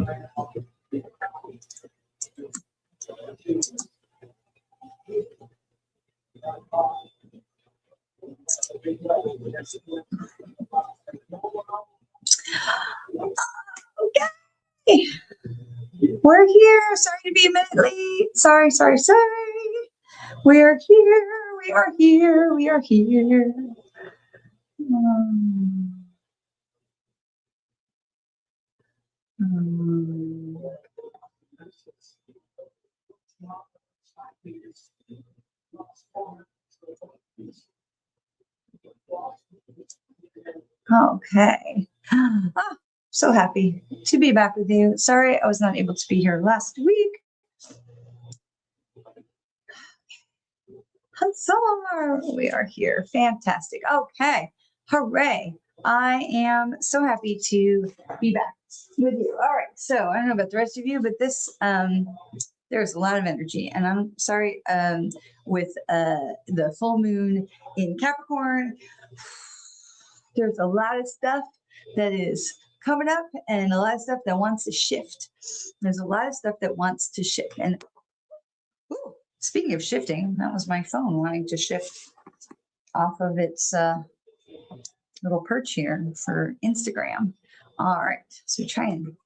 Okay. We're here. Sorry to be a minute late. Sorry. We're here. We are here. We are here. Okay. Oh, so happy to be back with you. Sorry I was not able to be here last week. Huzzah! We are here. Fantastic. Okay. Hooray. I am so happy to be back with you. All right. So I don't know about the rest of you, but this there's a lot of energy, and I'm sorry, with the full moon in Capricorn, there's a lot of stuff that is coming up and a lot of stuff that wants to shift. There's a lot of stuff that wants to shift. And ooh, speaking of shifting, that was my phone wanting to shift off of its little perch here for Instagram. All right, so try and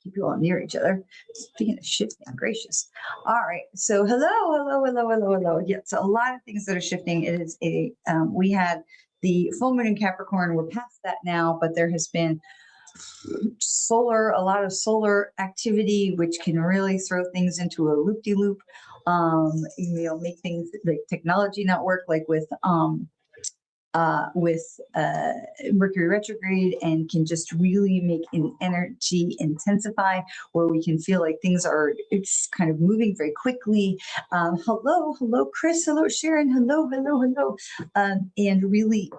keep you all near each other. Speaking of shifting, gracious. All right, so hello. Yes, a lot of things that are shifting. It is we had the full moon in Capricorn. We're past that now, but there has been a lot of solar activity, which can really throw things into a loop-de-loop. Make things like technology not work, like with Mercury retrograde, and can just really make an energy intensify where we can feel like it's kind of moving very quickly. Hello, Chris. Hello, Sharon. Hello. And really,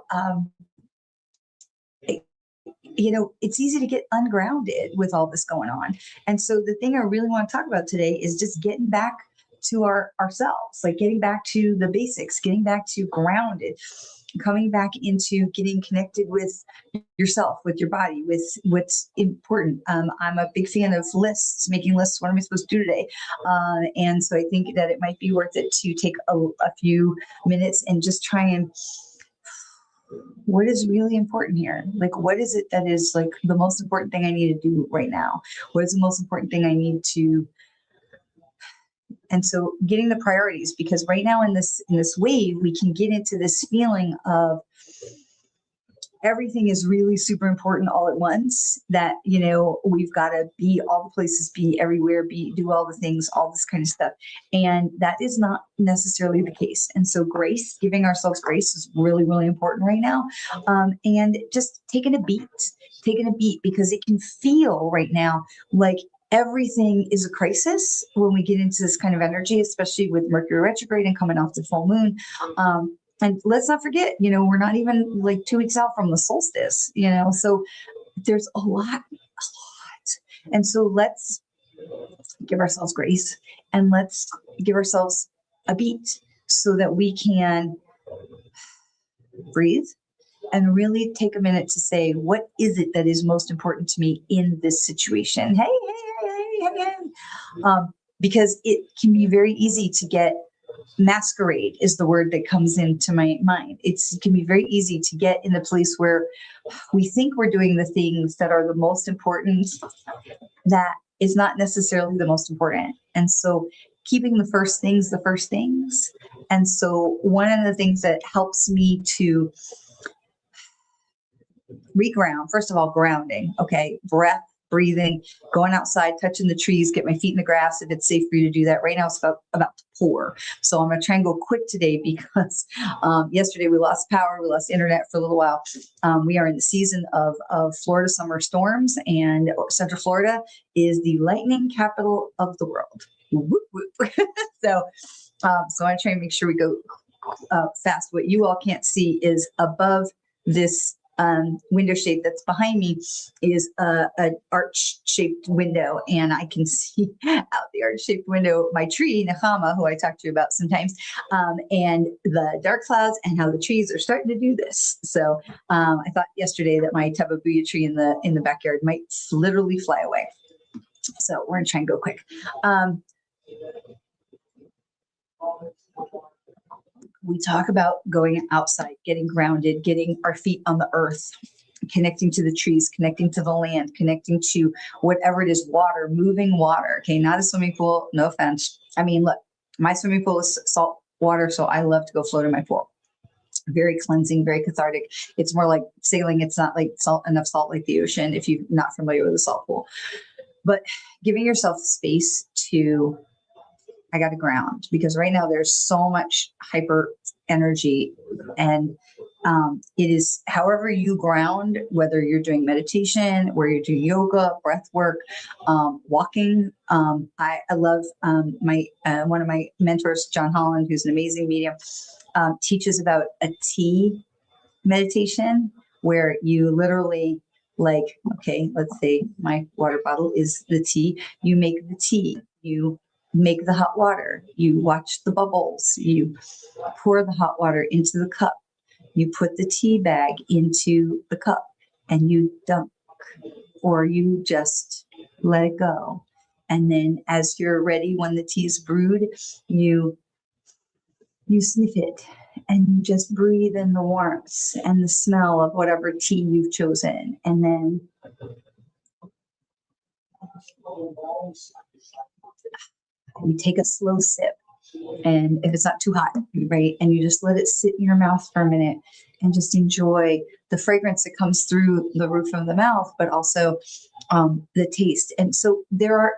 it's easy to get ungrounded with all this going on. And so the thing I really want to talk about today is just getting back to ourselves, like getting back to the basics, getting back to grounded, coming back into getting connected with yourself, with your body, with what's important. I'm a big fan of lists, making lists. What am I supposed to do today? And so I think that it might be worth it to take a few minutes and just try and, what is really important here? Like, what is it that is like the most important thing I need to do right now? What is the most important thing I need to? And so getting the priorities, because right now in this wave, we can get into this feeling of everything is really super important all at once, that, we've got to be all the places, be everywhere, do all the things, all this kind of stuff. And that is not necessarily the case. And so grace, giving ourselves grace, is really, really important right now. And just taking a beat, because it can feel right now like everything is a crisis when we get into this kind of energy, especially with Mercury retrograde and coming off the full moon. And let's not forget, we're not even like 2 weeks out from the solstice, so there's a lot. And so let's give ourselves grace, and let's give ourselves a beat so that we can breathe and really take a minute to say, what is it that is most important to me in this situation? Hey. Because it can be very easy to get masquerade is the word that comes into my mind. It can be very easy to get in the place where we think we're doing the things that are the most important, that is not necessarily the most important. And so keeping the first things. And so one of the things that helps me to reground, first of all, grounding, okay, breath, breathing, going outside, touching the trees, get my feet in the grass if it's safe for you to do that. Right now it's about to pour. So I'm going to try and go quick today because yesterday we lost power, we lost internet for a little while. We are in the season of Florida summer storms, and Central Florida is the lightning capital of the world. Whoop, whoop. So I try and make sure we go fast. What you all can't see is above this window shape that's behind me is an arch-shaped window, and I can see out the arch-shaped window my tree, Nechama, who I talk to you about sometimes, and the dark clouds and how the trees are starting to do this. So I thought yesterday that my tababuya tree in the backyard might literally fly away. So we're gonna try and go quick. We talk about going outside, getting grounded, getting our feet on the earth, connecting to the trees, connecting to the land, connecting to whatever it is, water, moving water. Okay, not a swimming pool, no offense. I mean, look, my swimming pool is salt water, so I love to go float in my pool. Very cleansing, very cathartic. It's more like sailing. It's not like enough salt like the ocean if you're not familiar with a salt pool. But giving yourself space to, I got to ground, because right now there's so much hyper energy, and it is however you ground, whether you're doing meditation, where you're doing yoga, breath work, walking. I love my one of my mentors, John Holland, who's an amazing medium, teaches about a tea meditation where you literally, like, okay, let's say my water bottle is the tea. You make the tea. You make the hot water, you watch the bubbles, you pour the hot water into the cup, you put the tea bag into the cup, and you dunk, or you just let it go. And then as you're ready, when the tea is brewed, you sniff it, and you just breathe in the warmth and the smell of whatever tea you've chosen. And then you take a slow sip, and if it's not too hot, right, and you just let it sit in your mouth for a minute and just enjoy the fragrance that comes through the roof of the mouth, but also the taste. And so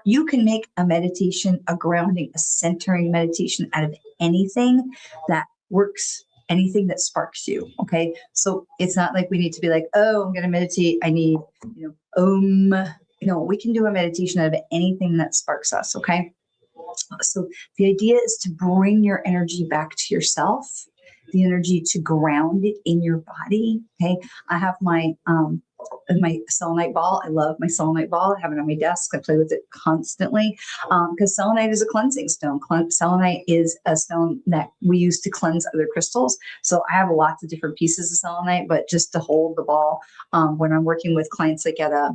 you can make a meditation, a grounding, a centering meditation out of anything that works, anything that sparks you. Okay, so it's not like we need to be like, oh, I'm going to meditate, I need, no, we can do a meditation out of anything that sparks us. Okay. So the idea is to bring your energy back to yourself, the energy to ground it in your body. Okay. I have my selenite ball. I love my selenite ball. I have it on my desk. I play with it constantly because selenite is a cleansing stone. Selenite is a stone that we use to cleanse other crystals. So I have lots of different pieces of selenite, but just to hold the ball when I'm working with clients like at a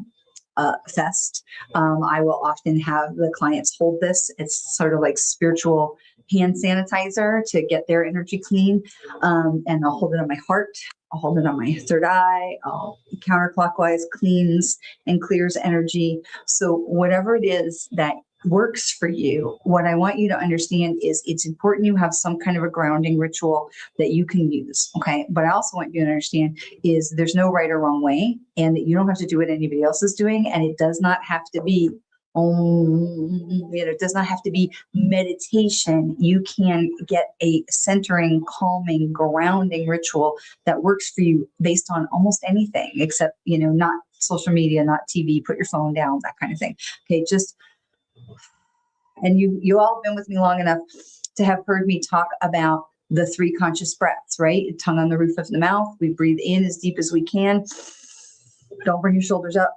fest, I will often have the clients hold this. It's sort of like spiritual hand sanitizer to get their energy clean. And I'll hold it on my heart. I'll hold it on my third eye. I'll counterclockwise cleans and clears energy. So whatever it is that works for you, what I want you to understand is it's important you have some kind of a grounding ritual that you can use. Okay. But I also want you to understand is there's no right or wrong way, and that you don't have to do what anybody else is doing. And it does not have to be, it does not have to be meditation. You can get a centering, calming, grounding ritual that works for you based on almost anything except, not social media, not TV, put your phone down, that kind of thing. Okay. And you all have been with me long enough to have heard me talk about the 3 conscious breaths, right? Tongue on the roof of the mouth. We breathe in as deep as we can. Don't bring your shoulders up.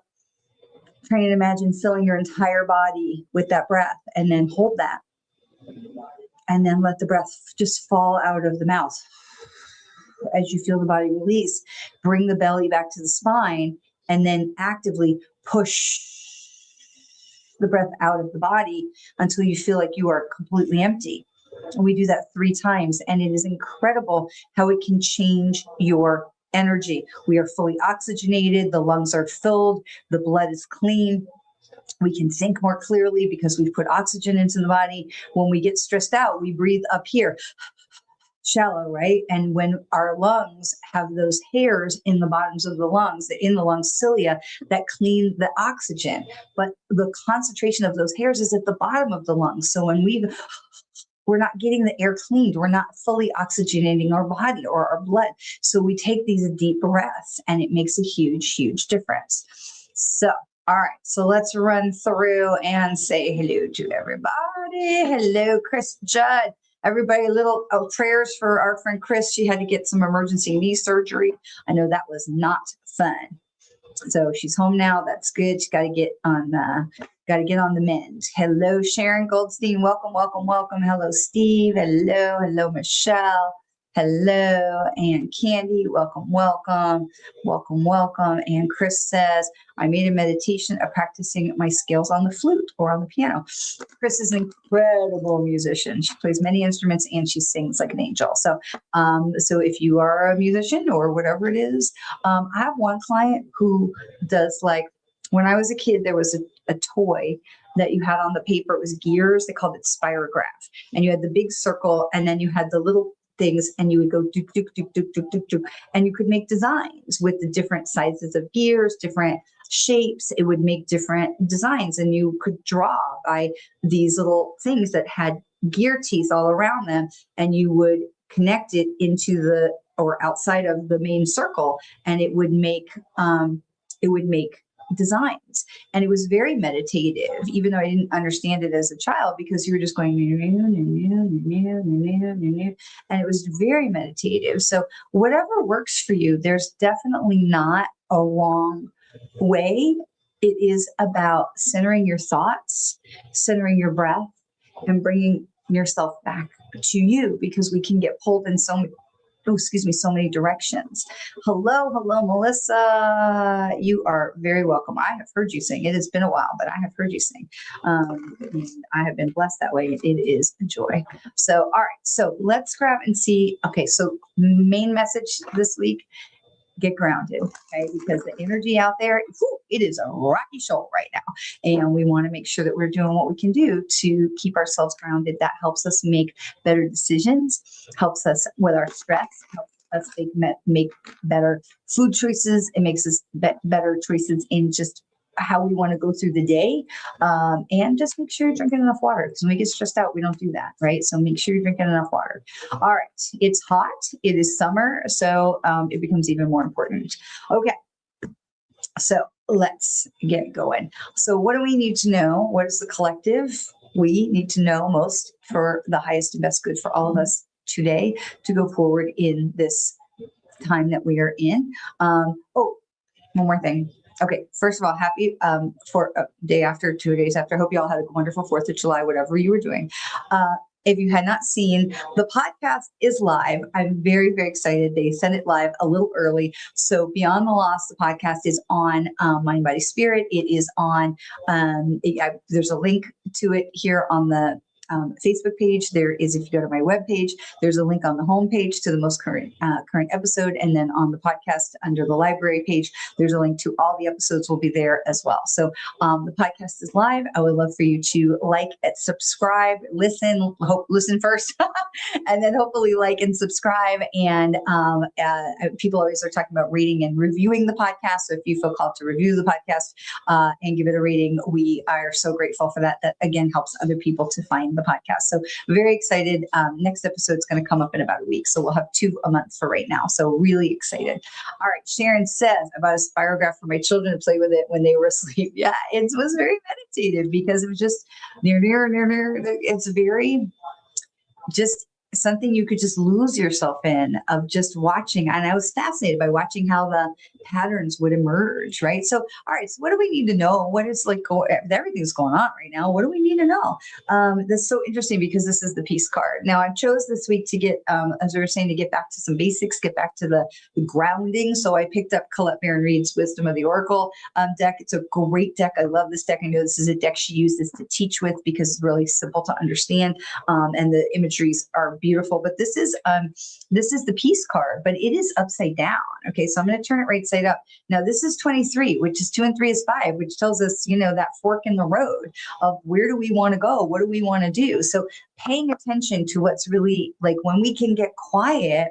Try and imagine filling your entire body with that breath, and then hold that. And then let the breath just fall out of the mouth. As you feel the body release, bring the belly back to the spine, and then actively push the breath out of the body until you feel like you are completely empty. And we do that 3 times, and it is incredible how it can change your energy. We are fully oxygenated, the lungs are filled, the blood is clean. We can think more clearly because we've put oxygen into the body. When we get stressed out, we breathe up here, shallow, right? And when our lungs have those hairs in the bottoms of the lungs, in the lung cilia that clean the oxygen, but the concentration of those hairs is at the bottom of the lungs. So when we're not getting the air cleaned, we're not fully oxygenating our body or our blood. So we take these deep breaths, and it makes a huge, huge difference. So, all right, so let's run through and say hello to everybody. Hello, Chris Judd. everybody, little prayers for our friend Chris. She had to get some emergency knee surgery. I know that was not fun. So she's home now. That's good. She's got to get on the mend. Hello, Sharon Goldstein. Welcome, welcome, welcome. Hello, Steve. Hello, Michelle. Hello, and Candy. Welcome, welcome, welcome, welcome. And Chris says, I made a meditation of practicing my skills on the flute or on the piano. Chris is an incredible musician. She plays many instruments and she sings like an angel. So, so if you are a musician or whatever it is, I have one client who does, like, when I was a kid, there was a toy that you had on the paper. It was gears. They called it spirograph. And you had the big circle and then you had the little things and you would go do, do, do, do, do, do, do, and you could make designs with the different sizes of gears, different shapes. It would make different designs and you could draw by these little things that had gear teeth all around them, and you would connect it into the or outside of the main circle, and it would make designs. And it was very meditative, even though I didn't understand it as a child, because you were just going, and it was very meditative. So whatever works for you, there's definitely not a wrong way. It is about centering your thoughts, centering your breath, and bringing yourself back to you, because we can get pulled in so many directions. Hello, Melissa. You are very welcome. I have heard you sing. It has been a while, but I have heard you sing. And I have been blessed that way. It is a joy. So, all right. So let's grab and see. Okay. So main message this week, get grounded. Okay. Because the energy out there, it is a rocky shoal right now. And we want to make sure that we're doing what we can do to keep ourselves grounded. That helps us make better decisions, helps us with our stress, helps us make better food choices. It makes us better choices in just how we want to go through the day, and just make sure you're drinking enough water, because when we get stressed out, we don't do that, right? So make sure you're drinking enough water. All right, it's hot, it is summer, so it becomes even more important. Okay, so let's get going. So what do we need to know? What is the collective we need to know most for the highest and best good for all of us today to go forward in this time that we are in? One more thing. Okay, first of all, happy for a day after, 2 days after. I hope you all had a wonderful 4th of July, whatever you were doing. If you had not seen, the podcast is live. I'm very, very excited. They sent it live a little early. So Beyond the Loss, the podcast is on Mind, Body, Spirit. It is on, there's a link to it here on the Facebook page. There is, if you go to my webpage, there's a link on the home page to the most current episode. And then on the podcast under the library page, there's a link to all the episodes will be there as well. So the podcast is live. I would love for you to like and subscribe, listen first, and then hopefully like and subscribe. And people always are talking about rating and reviewing the podcast. So if you feel called to review the podcast and give it a rating, we are so grateful for that. That again helps other people to find the podcast. So very excited. Next episode is going to come up in about a week. So we'll have 2 a month for right now. So really excited. All right. Sharon says about a spirograph for my children to play with it when they were asleep. Yeah, it was very meditative because it was just near. It's very just something you could just lose yourself in, of just watching. And I was fascinated by watching how the patterns would emerge, right? So, all right, so what do we need to know? What is everything's going on right now? What do we need to know? That's so interesting because this is the peace card. Now, I chose this week to get, as we were saying, to get back to some basics, get back to the grounding. So I picked up Colette Baron Reed's Wisdom of the Oracle deck. It's a great deck. I love this deck. I know this is a deck she uses to teach with because it's really simple to understand, and the imageries are beautiful. But this is the peace card, but it is upside down. Okay, so I'm going to turn it right side up. Now this is 23, which is 2 and 3 is 5, which tells us, that fork in the road of where do we want to go? What do we want to do? So paying attention to what's really like when we can get quiet,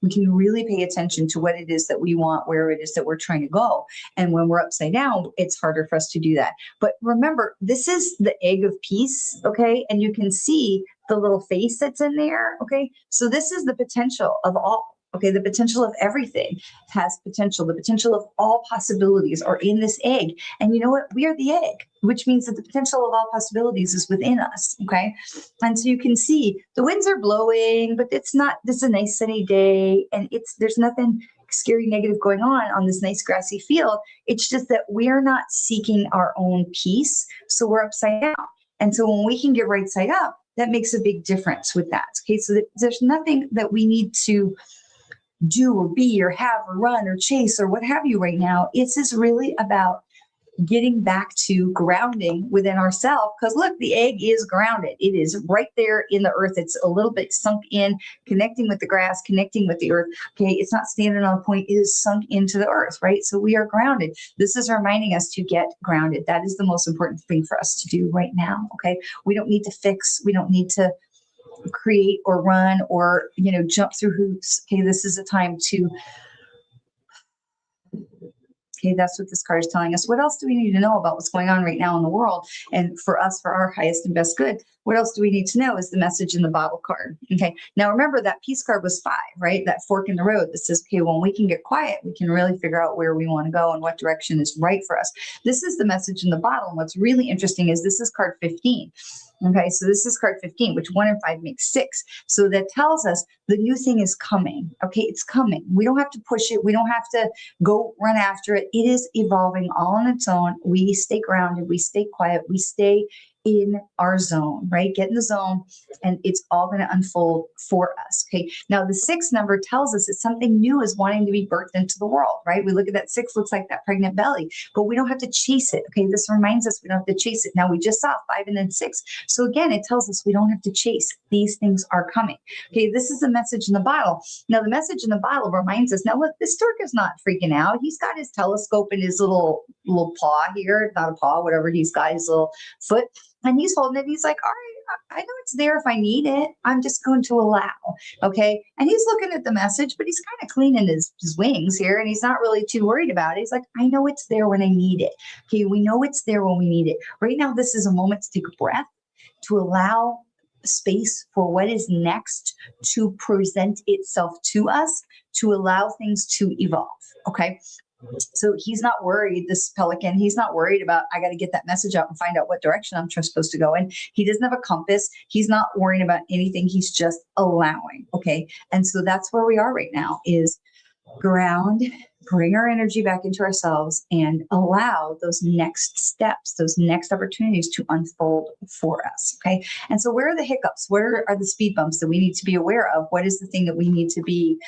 we can really pay attention to what it is that we want, where it is that we're trying to go. And when we're upside down, it's harder for us to do that. But remember, this is the egg of peace, okay? And you can see the little face that's in there, okay? So this is the potential of all, Okay, the potential of everything has potential. The potential of all possibilities are in this egg. And you know what? We are the egg, which means that the potential of all possibilities is within us. Okay. And so you can see the winds are blowing, but it's not, this is a nice sunny day. And there's nothing scary negative going on this nice grassy field. It's just that we're not seeking our own peace. So we're upside down. And so when we can get right side up, that makes a big difference with that. Okay. So there's nothing that we need to do or be or have or run or chase or what have you right now. It's just really about getting back to grounding within ourselves. Because look, the egg is grounded. It is right there in the earth. It's a little bit sunk in, connecting with the grass, connecting with the earth. Okay, it's not standing on a point. It is sunk into the earth, right? So we are grounded. This is reminding us to get grounded. That is the most important thing for us to do right now. Okay, we don't need to fix. We don't need to create or run or jump through hoops. Okay, this is a time to, okay, that's what this card is telling us. What else do we need to know about what's going on right now in the world? And for us, for our highest and best good, what else do we need to know is the message in the bottle card. Okay, now remember that peace card was 5, right? That fork in the road that says, okay, when we can get quiet, we can really figure out where we want to go and what direction is right for us. This is the message in the bottle. And what's really interesting is this is card 15. Okay, so this is card 15, which 1 and 5 makes 6. So that tells us the new thing is coming. Okay, it's coming. We don't have to push it. We don't have to go run after it. It is evolving all on its own. We stay grounded. We stay quiet. We stay in our zone, right? Get in the zone and it's all going to unfold for us. Okay. Now the 6 number tells us that something new is wanting to be birthed into the world, right? We look at that 6, looks like that pregnant belly, but we don't have to chase it. Okay. This reminds us we don't have to chase it. Now we just saw 5 and then 6. So again, it tells us we don't have to chase. These things are coming. Okay. This is the message in the bottle. Now the message in the bottle reminds us, now look, this stork is not freaking out. He's got his telescope in his little paw here, not a paw, whatever he's got, his little foot. And he's holding it. He's like, all right, I know it's there if I need it. I'm just going to allow. Okay. And he's looking at the message, but he's kind of cleaning his wings here. And he's not really too worried about it. He's like, I know it's there when I need it. Okay. We know it's there when we need it. Right now, this is a moment to take a breath, to allow space for what is next to present itself to us, to allow things to evolve. Okay. So he's not worried, this pelican, he's not worried about, I got to get that message out and find out what direction I'm supposed to go in. He doesn't have a compass. He's not worrying about anything. He's just allowing. Okay. And so that's where we are right now is ground, bring our energy back into ourselves and allow those next steps, those next opportunities to unfold for us. Okay. And so where are the hiccups? Where are the speed bumps that we need to be aware of? What is the thing that we need to be,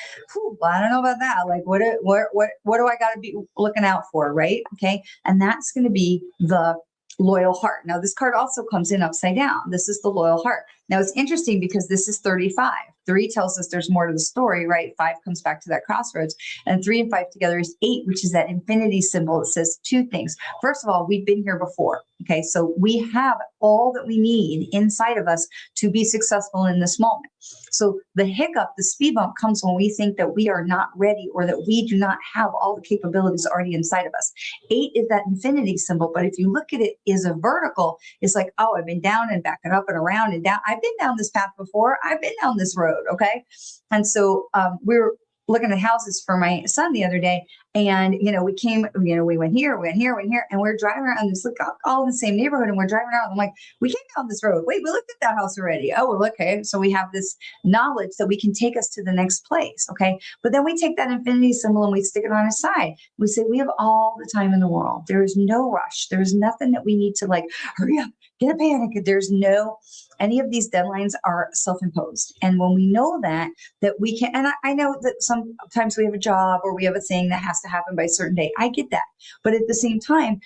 I don't know about that. Like what do I got to be looking out for? Right. Okay. And that's going to be the loyal heart. Now this card also comes in upside down. This is the loyal heart. Now it's interesting because this is 35. 3 tells us there's more to the story, right? 5 comes back to that crossroads, and 3 and 5 together is 8, which is that infinity symbol. It says 2 things. First of all, we've been here before. Okay. So we have all that we need inside of us to be successful in this moment. So the hiccup, the speed bump comes when we think that we are not ready or that we do not have all the capabilities already inside of us. 8 is that infinity symbol. But if you look at it as a vertical, it's like, oh, I've been down and back and up and around and down. I've been down this path before. I've been down this road. Okay. And so we were looking at houses for my son the other day. And, we came, we went here, and we're driving around this, look, all in the same neighborhood. And we're driving around. I'm like, we came down this road. Wait, we looked at that house already. Oh, well, okay. So we have this knowledge that we can take us to the next place. Okay. But then we take that infinity symbol and we stick it on his side. We say, we have all the time in the world. There is no rush. There's nothing that we need to hurry up, get a panic. There's any of these deadlines are self-imposed. And when we know that we can, and I know that sometimes we have a job or we have a thing that has to happen by a certain day. I get that. But at the same time,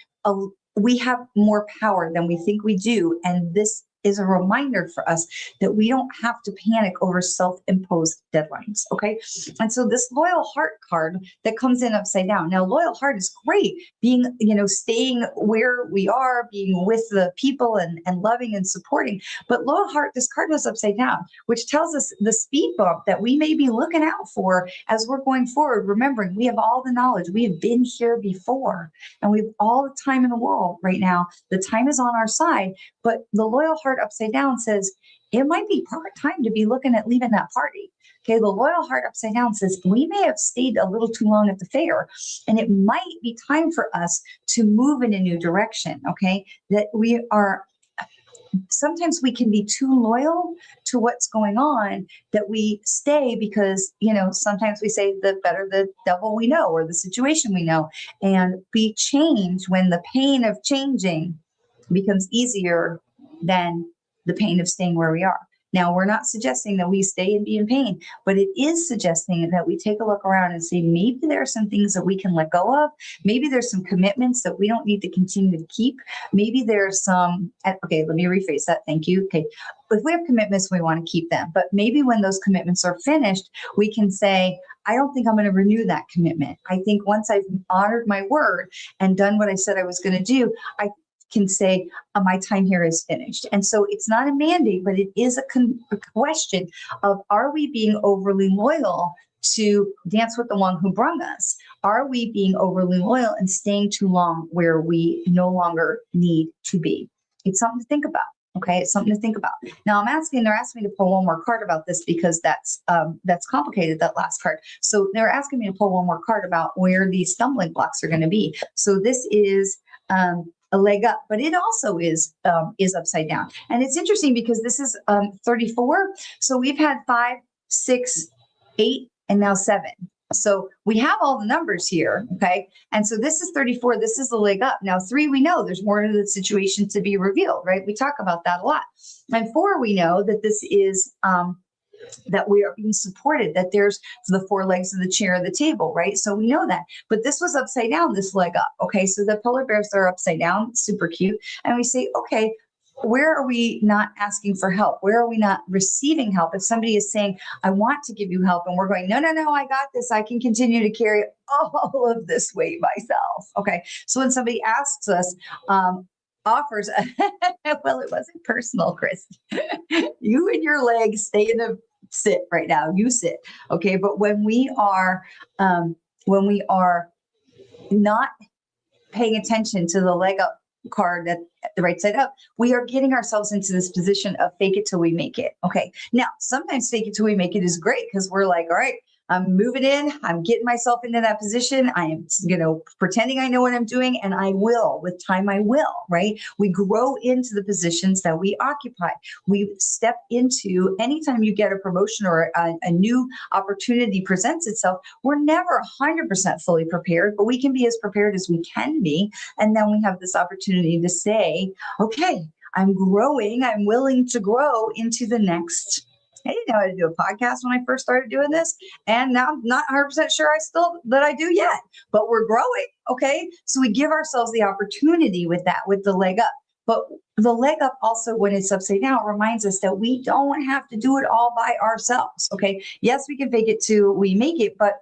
we have more power than we think we do. And this is a reminder for us that we don't have to panic over self-imposed deadlines. Okay. And so this loyal heart card that comes in upside down. Now, loyal heart is great, being, staying where we are, being with the people and loving and supporting. But loyal heart, this card was upside down, which tells us the speed bump that we may be looking out for as we're going forward. Remembering we have all the knowledge. We have been here before and we have all the time in the world right now. The time is on our side, but the loyal heart heart upside down says, it might be time to be looking at leaving that party. Okay, the loyal heart upside down says, we may have stayed a little too long at the fair, and it might be time for us to move in a new direction. Okay, that we are, sometimes we can be too loyal to what's going on, that we stay because, sometimes we say the better the devil we know or the situation we know. And we change when the pain of changing becomes easier than the pain of staying where we are. Now, we're not suggesting that we stay and be in pain, but it is suggesting that we take a look around and say, maybe there are some things that we can let go of. Maybe there's some commitments that we don't need to continue to keep. Maybe there's some, okay, let me rephrase that. Thank you. Okay. If we have commitments, we want to keep them. But maybe when those commitments are finished, we can say, I don't think I'm going to renew that commitment. I think once I've honored my word and done what I said I was going to do, I can say, my time here is finished. And so it's not a mandate, but it is a question of, are we being overly loyal to dance with the one who brung us? Are we being overly loyal and staying too long where we no longer need to be? It's something to think about. Okay, it's something to think about. Now they're asking me to pull one more card about this because that's complicated, that last card. So they're asking me to pull one more card about where these stumbling blocks are going to be. So this is a leg up, but it also is upside down. And it's interesting because this is 34. So we've had 5, 6, 8, and now 7. So we have all the numbers here, okay? And so this is 34, this is the leg up. Now 3, we know there's more to the situation to be revealed, right? We talk about that a lot. And 4, we know that this is, that we are being supported, that there's the 4 legs of the chair or the table, right? So we know that. But this was upside down, this leg up, okay? So the polar bears are upside down, super cute. And we say, okay, where are we not asking for help? Where are we not receiving help? If somebody is saying, I want to give you help, and we're going, no, I got this. I can continue to carry all of this weight myself. Okay. So when somebody asks us, offers, well, it wasn't personal, Chris. You and your legs stay in a sit right now. You sit. Okay. But when we are not paying attention to the leg up card at the right side up, we are getting ourselves into this position of fake it till we make it. Okay. Now, sometimes fake it till we make it is great because we're like, all right, I'm moving in. I'm getting myself into that position. I am, pretending I know what I'm doing, and I will. With time, I will, right? We grow into the positions that we occupy. We step into, anytime you get a promotion or a new opportunity presents itself, we're never 100% fully prepared, but we can be as prepared as we can be. And then we have this opportunity to say, okay, I'm growing. I'm willing to grow into the next. I didn't know how to do a podcast when I first started doing this. And now I'm not 100% sure that I do yet, but we're growing. Okay. So we give ourselves the opportunity with that, with the leg up. But the leg up also, when it's upside down, reminds us that we don't have to do it all by ourselves. Okay. Yes, we can fake it till we make it, but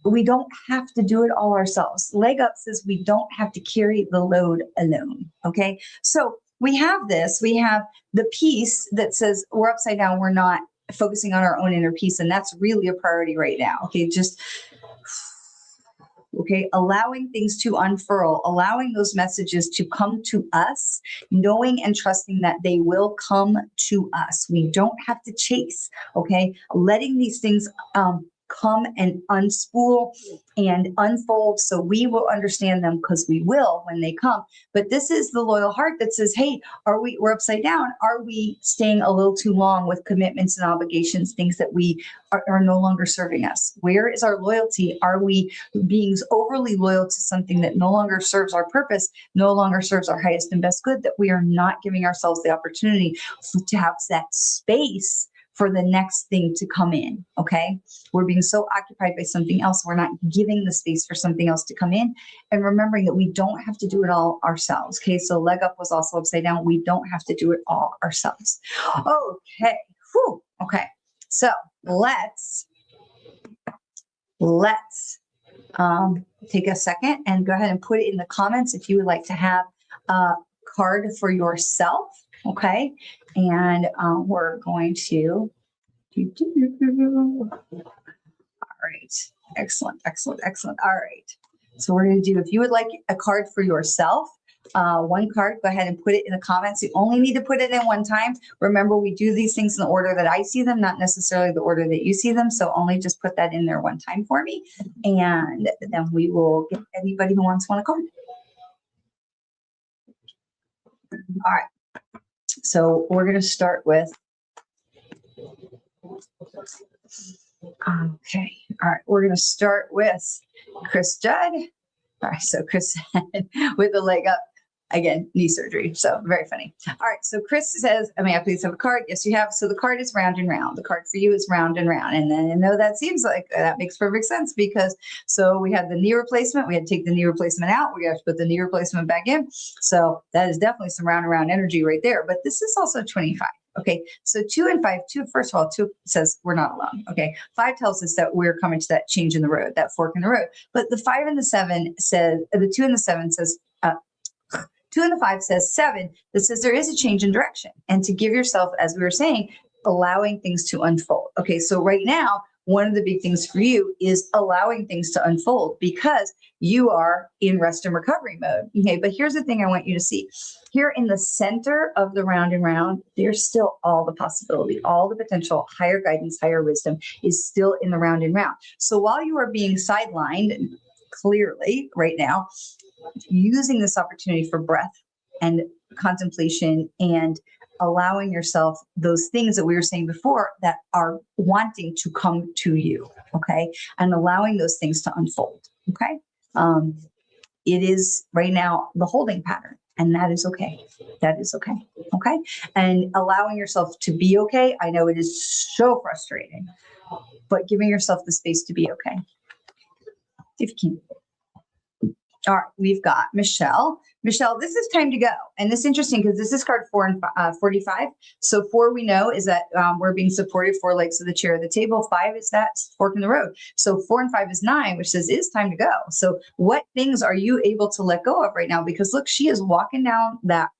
we don't have to do it all ourselves. Leg up says we don't have to carry the load alone. Okay. So we have the piece that says we're upside down. We're not focusing on our own inner peace. And that's really a priority right now. Okay. Allowing things to unfurl, allowing those messages to come to us, knowing and trusting that they will come to us. We don't have to chase. Okay. Letting these things, come and unspool and unfold so we will understand them, because we will when they come. But this is the loyal heart that says, hey, we're upside down. Are we staying a little too long with commitments and obligations, things that we are no longer serving us? Where is our loyalty? Are we being overly loyal to something that no longer serves our purpose, no longer serves our highest and best good, that we are not giving ourselves the opportunity to have that space for the next thing to come in, okay? We're being so occupied by something else, we're not giving the space for something else to come in, and remembering that we don't have to do it all ourselves, okay? So leg up was also upside down. We don't have to do it all ourselves. Okay, whew. Okay, so let's take a second and go ahead and put it in the comments if you would like to have a card for yourself, okay? And we're going to all right. Excellent. All right. So we're going to do, if you would like a card for yourself, one card, go ahead and put it in the comments. You only need to put it in one time. Remember, we do these things in the order that I see them, not necessarily the order that you see them. So only just put that in there one time for me. And then we will get anybody who wants one a card. All right. So we're going to start with, okay. All right. We're going to start with Chris Judd. All right. So Chris with the leg up. Again, knee surgery. So very funny. All right. So Chris says, I please have a card. Yes, you have. So the card is round and round. The card for you is round and round. And then I know that seems like that makes perfect sense because so we had the knee replacement. We had to take the knee replacement out. We have to put the knee replacement back in. So that is definitely some round and round energy right there. But this is also 25. Okay. So 2 and 5, 2, first of all, 2 says we're not alone. Okay. 5 tells us that we're coming to that change in the road, that fork in the road. But the 5 and the 7 says, the 2 and the 7 says, 2 and the 5 says 7. That says there is a change in direction. And to give yourself, as we were saying, allowing things to unfold. Okay, so right now, one of the big things for you is allowing things to unfold because you are in rest and recovery mode. Okay, but here's the thing I want you to see. Here in the center of the round and round, there's still all the possibility, all the potential, higher guidance, higher wisdom is still in the round and round. So while you are being sidelined, clearly right now, using this opportunity for breath and contemplation and allowing yourself those things that we were saying before that are wanting to come to you, okay? And allowing those things to unfold, okay? It is right now the holding pattern, and that is okay. That is okay, okay? And allowing yourself to be okay, I know it is so frustrating, but giving yourself the space to be okay. If you can. All right, we've got Michelle. Michelle, this is time to go. And this is interesting because this is card 4 and 45. So 4 we know is that we're being supported, 4 legs of the chair or the table. 5 is that fork in the road. So 4 and 5 is 9, which says it's time to go. So what things are you able to let go of right now? Because look, she is walking down that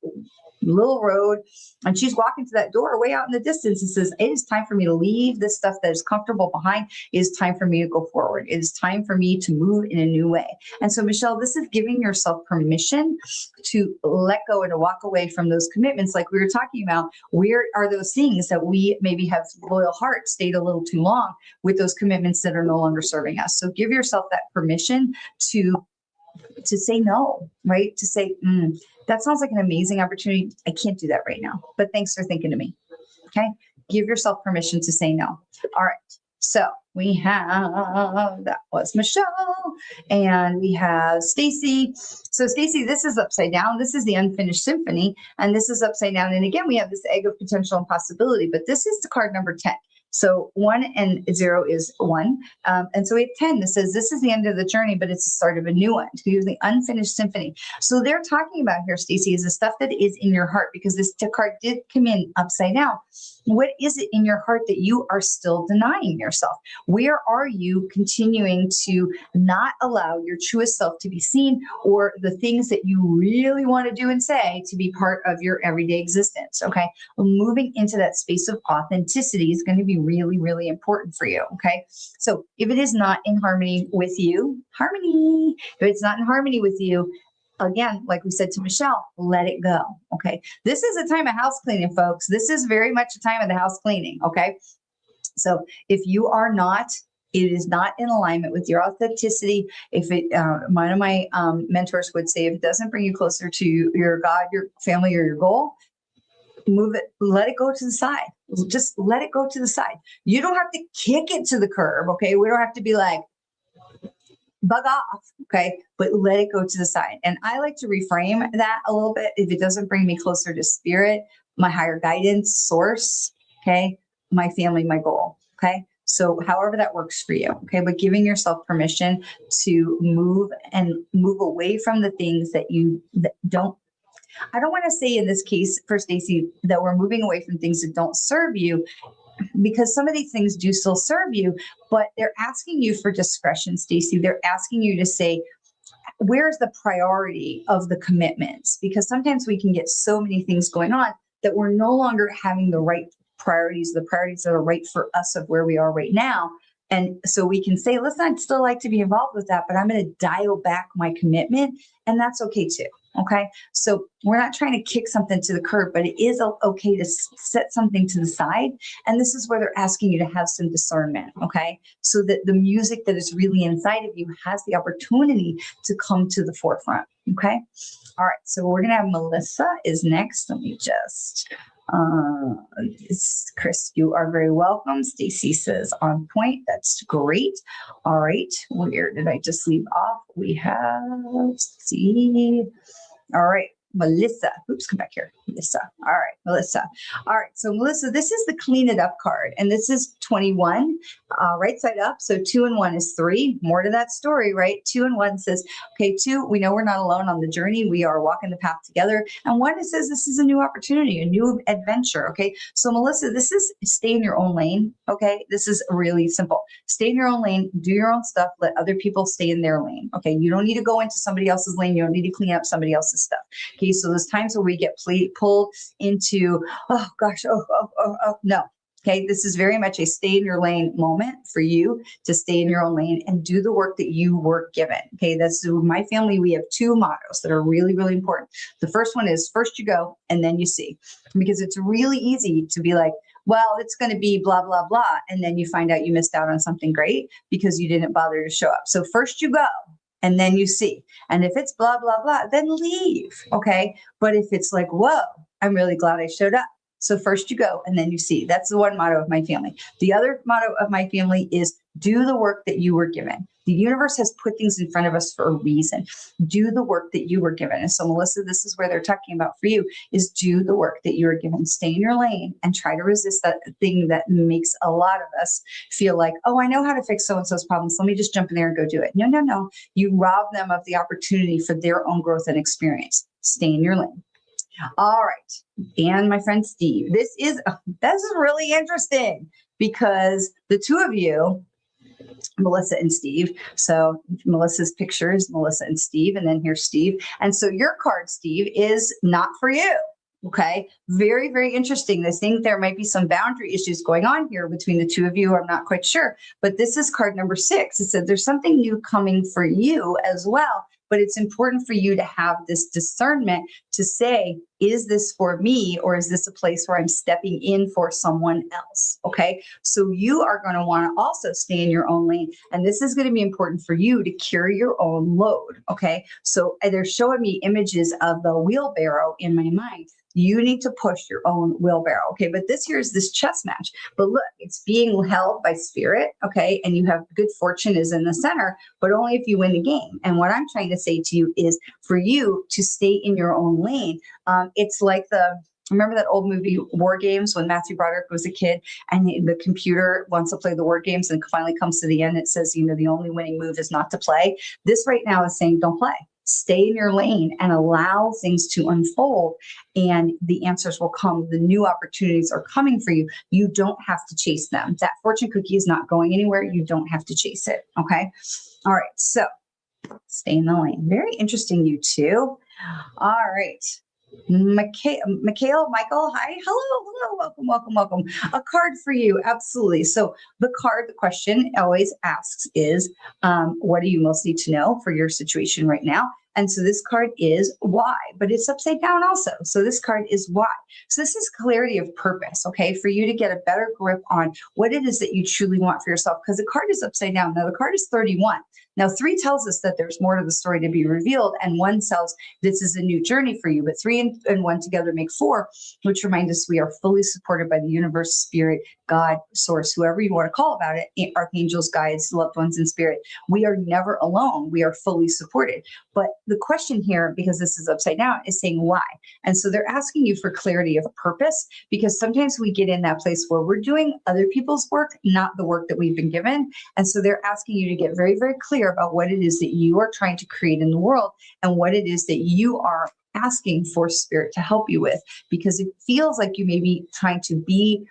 little road and she's walking to that door way out in the distance and says, it is time for me to leave this stuff that is comfortable behind. It is time for me to go forward. It is time for me to move in a new way. And so Michelle, this is giving yourself permission to let go and to walk away from those commitments. Like we were talking about, where are those things that we maybe have loyal hearts stayed a little too long with those commitments that are no longer serving us. So give yourself that permission to say no, right? To say, that sounds like an amazing opportunity. I can't do that right now, but thanks for thinking of me. Okay. Give yourself permission to say no. All right. So we have, that was Michelle, and we have Stacy. So Stacy, this is upside down. This is the unfinished symphony, and this is upside down. And again, we have this egg of potential and possibility, but this is the card number 10. So 1 and 0 is 1. And so we have 10 that says this is the end of the journey, but it's the start of a new one. So you have the unfinished symphony. So they're talking about here, Stacy, is the stuff that is in your heart, because this card did come in upside down. What is it in your heart that you are still denying yourself? Where are you continuing to not allow your truest self to be seen, or the things that you really want to do and say to be part of your everyday existence? Okay. Well, moving into that space of authenticity is going to be really, really important for you. Okay. So if it is not in harmony with you, if it's not in harmony with you, again, like we said to Michelle, let it go. Okay. This is a time of house cleaning, folks. This is very much a time of the house cleaning. Okay. So if you are not, it is not in alignment with your authenticity. If it, one of my mentors would say, if it doesn't bring you closer to your God, your family, or your goal, move it, let it go to the side. Just let it go to the side. You don't have to kick it to the curb. Okay. We don't have to be like, bug off. Okay. But let it go to the side. And I like to reframe that a little bit. If it doesn't bring me closer to spirit, my higher guidance source, okay, my family, my goal. Okay. So however that works for you. Okay. But giving yourself permission to move away from the things that I don't want to say in this case for Stacy that we're moving away from things that don't serve you, because some of these things do still serve you, but they're asking you for discretion, Stacy. They're asking you to say, where's the priority of the commitments? Because sometimes we can get so many things going on that we're no longer having the right priorities, the priorities that are right for us of where we are right now. And so we can say, listen, I'd still like to be involved with that, but I'm going to dial back my commitment. And that's okay too. Okay. So we're not trying to kick something to the curb, but it is okay to set something to the side. And this is where they're asking you to have some discernment. Okay. So that the music that is really inside of you has the opportunity to come to the forefront. Okay. All right. So we're going to have Melissa is next. Let me just, Chris, you are very welcome. Stacy says on point. That's great. All right. Where did I just leave off? We have, let's see. All right. Melissa. Oops, come back here. Melissa. All right, Melissa. All right. So Melissa, this is the clean it up card. And this is 21, right side up. So 2 and 1 is 3. More to that story, right? 2 and 1 says, okay, 2, we know we're not alone on the journey. We are walking the path together. And 1, it says this is a new opportunity, a new adventure. Okay. So Melissa, this is stay in your own lane. Okay. This is really simple. Stay in your own lane, do your own stuff, let other people stay in their lane. Okay. You don't need to go into somebody else's lane. You don't need to clean up somebody else's stuff. Okay, so there's times where we get pulled into, oh gosh, no. Okay, this is very much a stay in your lane moment for you to stay in your own lane and do the work that you were given. Okay, that's my family. We have 2 mottos that are really, really important. The first one is first you go and then you see, because it's really easy to be like, well, it's going to be blah, blah, blah. And then you find out you missed out on something great because you didn't bother to show up. So first you go. And then you see. And if it's blah, blah, blah, then leave. Okay. But if it's like, whoa, I'm really glad I showed up. So first you go and then you see. That's the one motto of my family. The other motto of my family is do the work that you were given. The universe has put things in front of us for a reason. Do the work that you were given. And so, Melissa, this is where they're talking about for you is do the work that you were given. Stay in your lane and try to resist that thing that makes a lot of us feel like, oh, I know how to fix so-and-so's problems. Let me just jump in there and go do it. No, no, no. You rob them of the opportunity for their own growth and experience. Stay in your lane. All right. And my friend Steve, this is really interesting because the 2 of you, Melissa and Steve. So Melissa's picture is Melissa and Steve, and then here's Steve. And so your card, Steve, is not for you. Okay. Very, very interesting. I think there might be some boundary issues going on here between the 2 of you. I'm not quite sure, but this is card number 6. It said there's something new coming for you as well. But it's important for you to have this discernment to say, is this for me or is this a place where I'm stepping in for someone else? Okay. So you are going to want to also stay in your own lane. And this is going to be important for you to carry your own load. Okay. So they're showing me images of the wheelbarrow in my mind. You need to push your own wheelbarrow. Okay. But this here is this chess match. But look, it's being held by spirit. Okay. And you have good fortune is in the center, but only if you win the game. And what I'm trying to say to you is for you to stay in your own lane. It's like remember that old movie War Games when Matthew Broderick was a kid and the computer wants to play the war games and finally comes to the end. It says, the only winning move is not to play. This right now is saying, don't play. Stay in your lane and allow things to unfold and the answers will come. The new opportunities are coming for you. You don't have to chase them. That fortune cookie is not going anywhere. You don't have to chase it. Okay. All right. So stay in the lane. Very interesting, you two. All right. Michael, hi. Hello. Welcome. A card for you. Absolutely. So the question always asks is, what do you most need to know for your situation right now? And so this card is why, but it's upside down also. So this card is why. So this is clarity of purpose, okay, for you to get a better grip on what it is that you truly want for yourself, because the card is upside down. Now the card is 31. Now 3 tells us that there's more to the story to be revealed, and 1 tells this is a new journey for you, but 3 and 1 together make 4, which remind us we are fully supported by the universe, spirit, God, source, whoever you want to call about it, archangels, guides, loved ones in spirit. We are never alone. We are fully supported. But the question here, because this is upside down, is saying why. And so they're asking you for clarity of purpose, because sometimes we get in that place where we're doing other people's work, not the work that we've been given. And so they're asking you to get very, very clear about what it is that you are trying to create in the world and what it is that you are asking for spirit to help you with, because it feels like you may be trying to be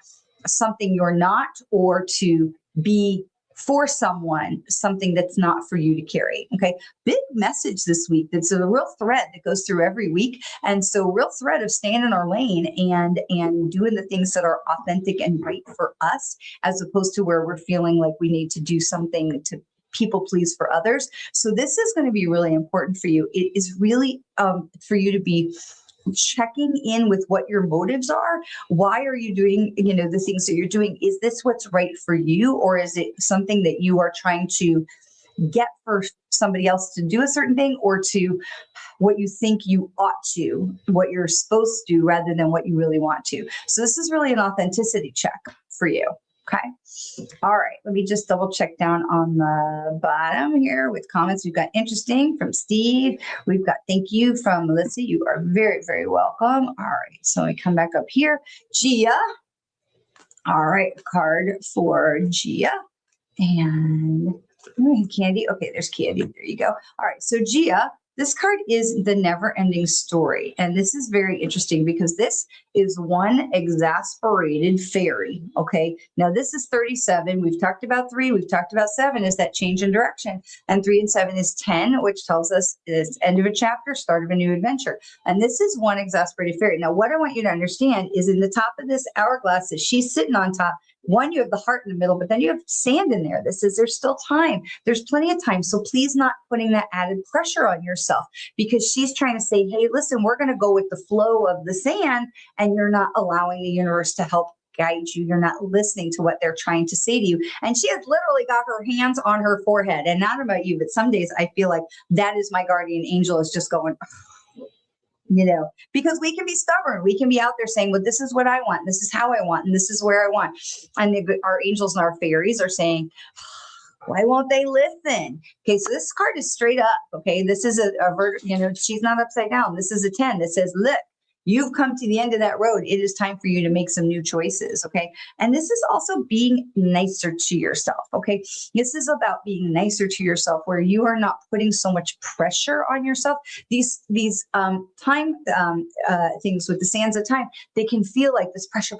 something you're not, or to be for someone something that's not for you to carry. Okay. Big message this week. That's a real thread that goes through every week. And so real thread of staying in our lane and doing the things that are authentic and right for us, as opposed to where we're feeling like we need to do something to people please for others. So this is going to be really important for you. It is really for you to be checking in with what your motives are. Why are you doing, the things that you're doing? Is this what's right for you? Or is it something that you are trying to get for somebody else to do a certain thing, or to what you think you ought to, what you're supposed to do, rather than what you really want to? So this is really an authenticity check for you. Okay. All right. Let me just double check down on the bottom here with comments. We've got interesting from Steve. We've got thank you from Melissa. You are very, very welcome. All right. So we come back up here. Gia. All right. Card for Gia. And Candy. Okay, there's Candy. There you go. All right. So Gia, this card is the never-ending story. And this is very interesting because this is one exasperated fairy. Okay. Now this is 37. We've talked about 3. We've talked about 7 is that change in direction. And 3 and 7 is 10, which tells us it's end of a chapter, start of a new adventure. And this is one exasperated fairy. Now, what I want you to understand is in the top of this hourglass that she's sitting on top, one, you have the heart in the middle, but then you have sand in there. This is, there's still time. There's plenty of time. So please not putting that added pressure on yourself, because she's trying to say, hey, listen, we're going to go with the flow of the sand, and you're not allowing the universe to help guide you. You're not listening to what they're trying to say to you. And she has literally got her hands on her forehead. And not about you, but some days I feel like that is my guardian angel is just going, because we can be stubborn. We can be out there saying, well, this is what I want. This is how I want. And this is where I want. And our angels and our fairies are saying, why won't they listen? Okay. So this card is straight up. Okay. This is she's not upside down. This is a 10 that says, look, you've come to the end of that road. It is time for you to make some new choices. Okay. And this is also being nicer to yourself. Okay. This is about being nicer to yourself, where you are not putting so much pressure on yourself. These time things with the sands of time, they can feel like this pressure.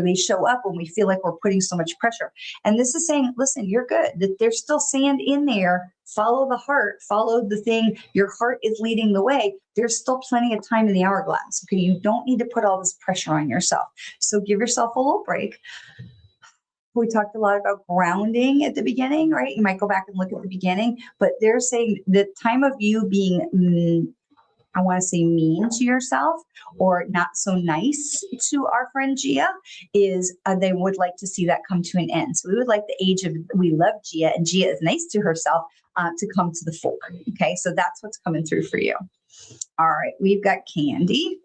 They show up when we feel like we're putting so much pressure. And this is saying, listen, you're good. That there's still sand in there. Follow the heart, follow the thing. Your heart is leading the way. There's still plenty of time in the hourglass. Okay. You don't need to put all this pressure on yourself. So give yourself a little break. We talked a lot about grounding at the beginning, right? You might go back and look at the beginning, but they're saying the time of you being, I want to say mean to yourself or not so nice to our friend Gia is they would like to see that come to an end. So we would like the age of we love Gia and Gia is nice to herself to come to the fore. Okay, so that's what's coming through for you. All right, we've got Candy.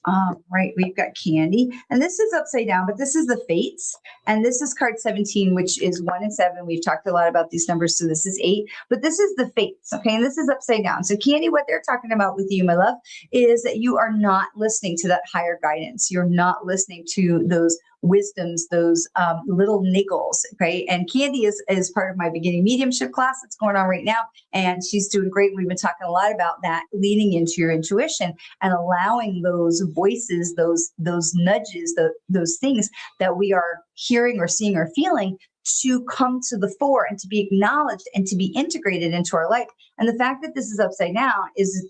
Right, we've got Candy, and this is upside down, but this is the Fates, and this is card 17, which is 1 and 7. We've talked a lot about these numbers, so this is 8, but this is the Fates, okay, and this is upside down. So Candy, what they're talking about with you, my love, is that you are not listening to that higher guidance. You're not listening to those wisdoms, those little niggles, okay? And Candy is part of my beginning mediumship class that's going on right now, and she's doing great. We've been talking a lot about that, leaning into your intuition and allowing those voices, those nudges, those things that we are hearing or seeing or feeling to come to the fore and to be acknowledged and to be integrated into our life. And the fact that this is upside down is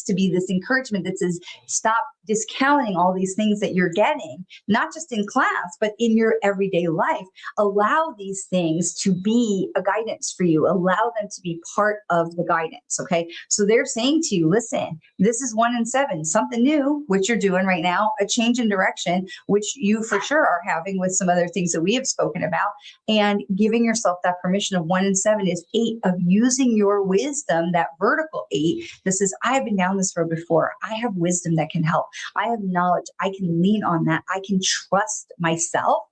to be this encouragement that says, stop discounting all these things that you're getting, not just in class, but in your everyday life. Allow these things to be a guidance for you. Allow them to be part of the guidance. Okay. So they're saying to you, listen, this is 1 and 7, something new, which you're doing right now, a change in direction, which you for sure are having with some other things that we have spoken about. And giving yourself that permission of 1 and 7 is 8 of using your wisdom, that vertical 8. This is, I have been down this road before. I have wisdom that can help. I have knowledge. I can lean on that. I can trust myself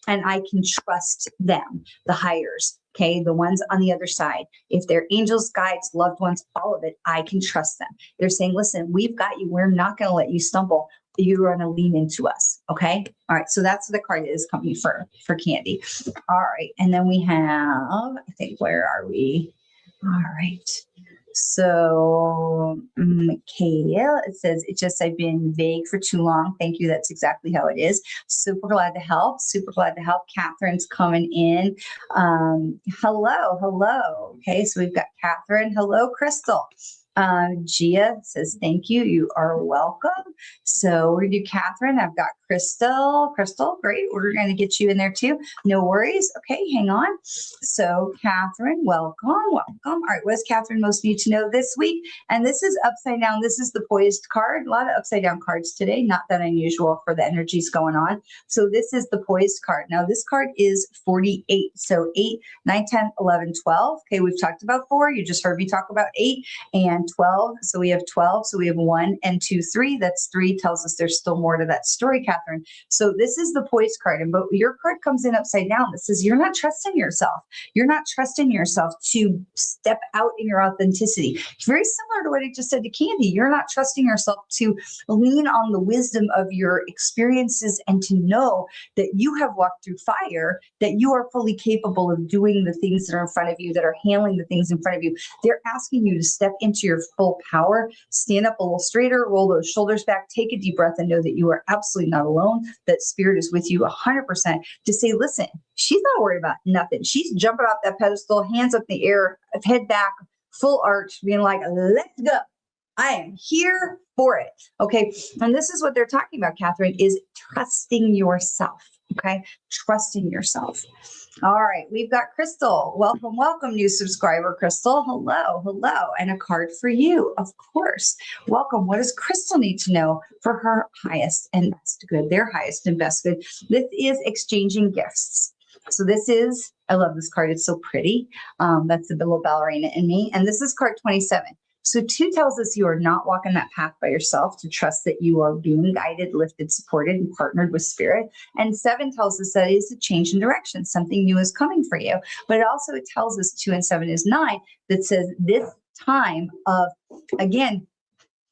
and I can trust them, the hires. Okay. The ones on the other side, if they're angels, guides, loved ones, all of it, I can trust them. They're saying, listen, we've got you. We're not going to let you stumble. You're going to lean into us. Okay. All right. So that's the card that is coming for Candy. All right. And then we have, I think, where are we? All right. So Mikhail, it says, it just, I've been vague for too long. Thank you. That's exactly how it is. Super glad to help. Super glad to help. Catherine's coming in. Hello. Okay. So we've got Catherine. Hello, Crystal. Gia says, thank you. You are welcome. So we're going to do Catherine. I've got Crystal. Crystal, great. We're going to get you in there too. No worries. Okay, hang on. So Catherine, welcome. Welcome. All right, what does Catherine most need to know this week? And this is upside down. This is the poised card. A lot of upside down cards today. Not that unusual for the energies going on. So this is the poised card. Now this card is 48. So 8, 9, 10, 11, 12. Okay, we've talked about 4. You just heard me talk about 8 and 12. So we have 12. So we have 1 and 2, 3. That's 3 tells us there's still more to that story, Catherine. So this is the poise card. And but your card comes in upside down. This says you're not trusting yourself. You're not trusting yourself to step out in your authenticity. It's very similar to what I just said to Candy. You're not trusting yourself to lean on the wisdom of your experiences and to know that you have walked through fire, that you are fully capable of doing the things that are in front of you, that are handling the things in front of you. They're asking you to step into your full power, stand up a little straighter, roll those shoulders back, take a deep breath, and know that you are absolutely not alone, that spirit is with you 100%, to say, listen, she's not worried about nothing. She's jumping off that pedestal, hands up in the air, head back, full arch, being like, let's go. I am here for it. Okay. And this is what they're talking about, Catherine, is trusting yourself. Okay. Trusting yourself. All right. We've got Crystal. Welcome, welcome, new subscriber, Crystal. Hello, hello. And a card for you, of course. Welcome. What does Crystal need to know for her highest and best good? Their highest and best good. This is exchanging gifts. So this is, I love this card. It's so pretty. That's the little ballerina in me. And this is card 27. So 2 tells us you are not walking that path by yourself, to trust that you are being guided, lifted, supported, and partnered with spirit. And 7 tells us that it is a change in direction. Something new is coming for you. But it also tells us 2 and 7 is 9 that says this time of, again,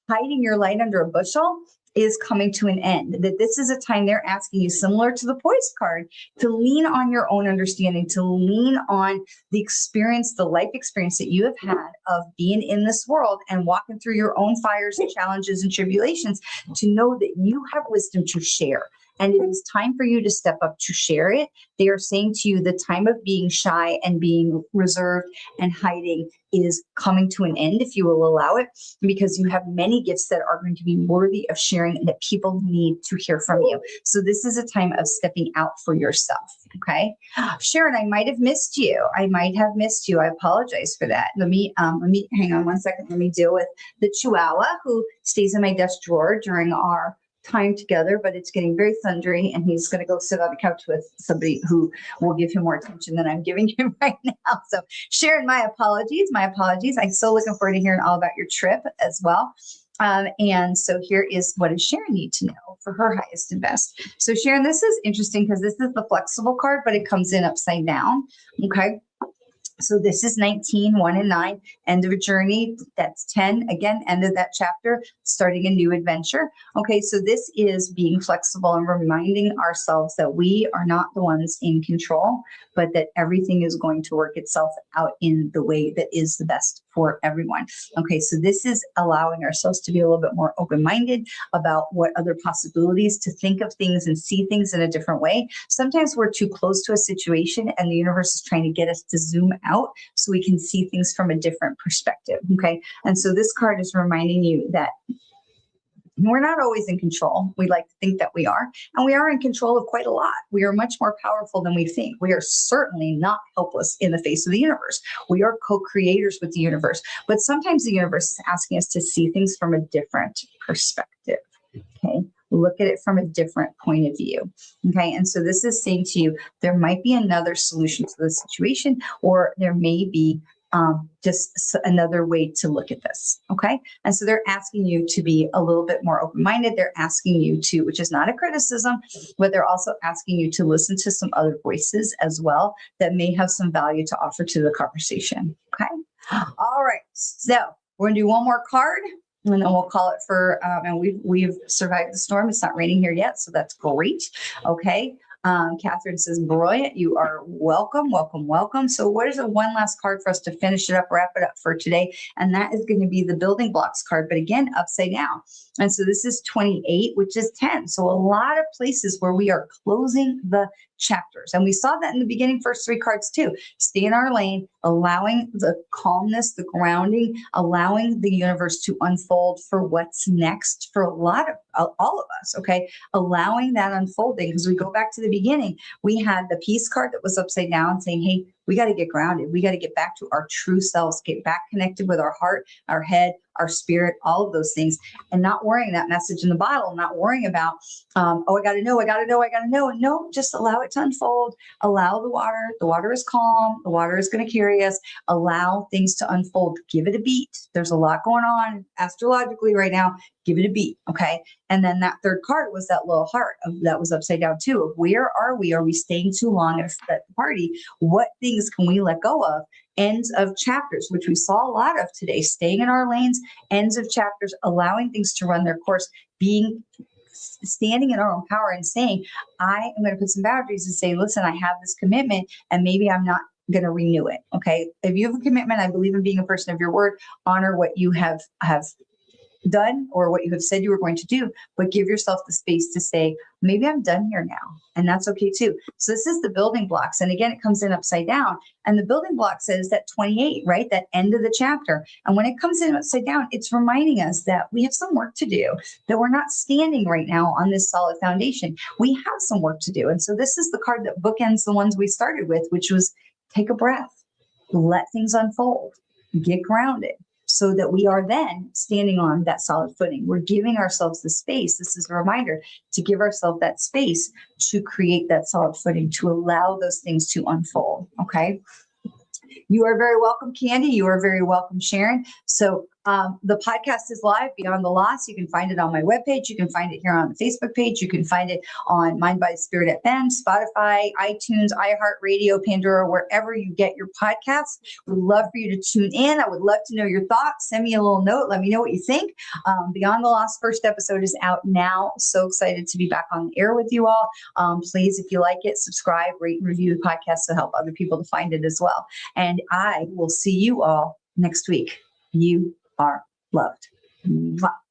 hiding your light under a bushel is coming to an end. That this is a time they're asking you, similar to the poise card, to lean on your own understanding, to lean on the experience, the life experience that you have had of being in this world and walking through your own fires and challenges and tribulations, to know that you have wisdom to share. And it is time for you to step up to share it. They are saying to you, the time of being shy and being reserved and hiding is coming to an end, if you will allow it, because you have many gifts that are going to be worthy of sharing and that people need to hear from you. So this is a time of stepping out for yourself. Okay. Sharon, I might have missed you. I apologize for that. Let me hang on one second. Let me deal with the Chihuahua who stays in my desk drawer during our time together, but it's getting very thundery and he's going to go sit on the couch with somebody who will give him more attention than I'm giving him right now. So Sharon, my apologies. I'm so looking forward to hearing all about your trip as well. And so here is what does Sharon need to know for her highest and best. So Sharon, this is interesting because this is the flexible card, but it comes in upside down. Okay. So this is 19, 1 and 9, end of a journey. That's 10, again, end of that chapter, starting a new adventure. Okay, so this is being flexible and reminding ourselves that we are not the ones in control, but that everything is going to work itself out in the way that is the best for everyone. Okay, so this is allowing ourselves to be a little bit more open-minded about what other possibilities, to think of things and see things in a different way. Sometimes we're too close to a situation and the universe is trying to get us to zoom out so we can see things from a different perspective. Okay, and so this card is reminding you that we're not always in control. We like to think that we are, and we are in control of quite a lot. We are much more powerful than we think. We are certainly not helpless in the face of the universe. We are co-creators with the universe, but sometimes the universe is asking us to see things from a different perspective. Okay, look at it from a different point of view. Okay, and so this is saying to you, there might be another solution to the situation, or there may be just another way to look at this. Okay. And so they're asking you to be a little bit more open-minded. They're asking you to, which is not a criticism, but they're also asking you to listen to some other voices as well that may have some value to offer to the conversation. Okay. All right. So we're going to do one more card and then we'll call it for, and we've survived the storm. It's not raining here yet. So that's great. Okay. Catherine says, brilliant. You are welcome, welcome, welcome. So what is the one last card for us to finish it up, wrap it up for today? And that is going to be the building blocks card, but again, upside down. And so this is 28, which is 10. So a lot of places where we are closing the chapters. And we saw that in the beginning, first 3 cards too. Stay in our lane, allowing the calmness, the grounding, allowing the universe to unfold for what's next for all of us. Okay. Allowing that unfolding. Because we go back to the beginning, we had the peace card that was upside down saying, hey, we got to get grounded. We got to get back to our true selves, get back connected with our heart, our head, our spirit, all of those things, and not worrying that message in the bottle, not worrying about, oh, I got to know. And no, just allow it to unfold. Allow the water. The water is calm. The water is going to carry us. Allow things to unfold. Give it a beat. There's a lot going on astrologically right now. Give it a beat. Okay. And then that 3rd card was that little heart that was upside down too. Of where are we? Are we staying too long at the party? What things can we let go of? Ends of chapters, which we saw a lot of today, staying in our lanes, ends of chapters, allowing things to run their course, standing in our own power and saying, I am going to put some boundaries and say, listen, I have this commitment and maybe I'm not going to renew it. Okay. If you have a commitment, I believe in being a person of your word, honor what you have done or what you have said you were going to do, but give yourself the space to say, maybe I'm done here now. And that's okay too. So this is the building blocks. And again, it comes in upside down. And the building block says that 28, right? That end of the chapter. And when it comes in upside down, it's reminding us that we have some work to do, that we're not standing right now on this solid foundation. We have some work to do. And so this is the card that bookends the ones we started with, which was take a breath, let things unfold, get grounded, so that we are then standing on that solid footing. We're giving ourselves the space. This is a reminder to give ourselves that space to create that solid footing, to allow those things to unfold. Okay. You are very welcome, Candy. You are very welcome, Sharon. So the podcast is live, Beyond the Loss. You can find it on my webpage. You can find it here on the Facebook page. You can find it on Mind by Spirit FM, Spotify, iTunes, iHeartRadio, Pandora, wherever you get your podcasts. We'd love for you to tune in. I would love to know your thoughts. Send me a little note. Let me know what you think. Beyond the Loss first episode is out now. So excited to be back on the air with you all. Please, if you like it, subscribe, rate, and review the podcast to help other people to find it as well. And I will see you all next week. You are loved. Mwah.